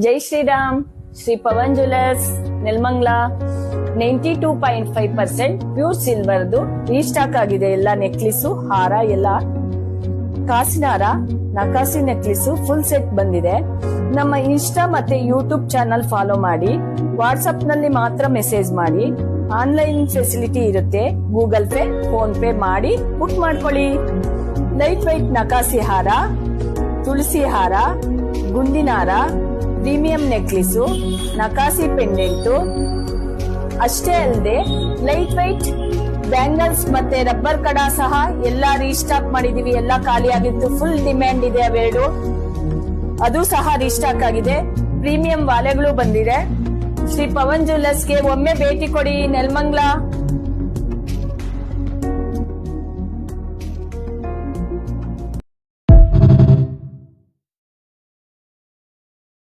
ಜೈ Shriram. Shri Pavan jewellers Nelamangala 92.5% pure ಸಿಲ್ವರ್ದು restock ಆಗಿದೆ. ಎಲ್ಲ ನೆಕ್ಲಿಸು, ಹಾರ, ಎಲ್ಲ ಕಾಸಿನ ಹಾರ, ನಕಾಸಿ ನೆಕ್ಲಿಸು ಫುಲ್ ಸೆಟ್ ಬಂದಿದೆ. ನಮ್ಮ ಇನ್ಸ್ಟಾ ಮತ್ತೆ ಯೂಟ್ಯೂಬ್ ಚಾನಲ್ ಫಾಲೋ ಮಾಡಿ. ವಾಟ್ಸ್ಆಪ್ ನಲ್ಲಿ ಮಾತ್ರ ಮೆಸೇಜ್ ಮಾಡಿ. ಆನ್ಲೈನ್ ಫೆಸಿಲಿಟಿ ಇರುತ್ತೆ. ಗೂಗಲ್ ಪೇ, ಫೋನ್ ಪೇ ಮಾಡಿ ಬುಕ್ ಮಾಡ್ಕೊಳ್ಳಿ. ಲೈಟ್ ವೈಟ್ ನಕಾಸಿ ಹಾರ, ತುಳಸಿ ಹಾರ, ಗುಂಡಿನ ಹಾರ, ಪ್ರೀಮಿಯಂ ನೆಕ್ಲಿಸು, ನಕಾಸಿ ಪೆಂಡೆಂಟು, ಅಷ್ಟೇ ಅಲ್ಲದೆ ಲೈಟ್ ವೈಟ್ ಬ್ಯಾಂಗಲ್ಸ್ ಮತ್ತೆ ರಬ್ಬರ್ ಕಡ ಸಹ ಎಲ್ಲಾ ರೀಸ್ಟಾಕ್ ಮಾಡಿದೀವಿ. ಎಲ್ಲ ಖಾಲಿ ಆಗಿತ್ತು, ಫುಲ್ ಡಿಮ್ಯಾಂಡ್ ಇದೆ ಅವೆರಡು. ಅದು ಸಹ ರೀಸ್ಟಾಕ್ ಆಗಿದೆ. ಪ್ರೀಮಿಯಂ ವಾಲೆಗಳು ಬಂದಿದೆ. ಶ್ರೀ ಪವನ್ ಜ್ಯುವೆಲರ್ಸ್ಗೆ ಒಮ್ಮೆ ಭೇಟಿ ಕೊಡಿ. ನೆಲಮಂಗಲ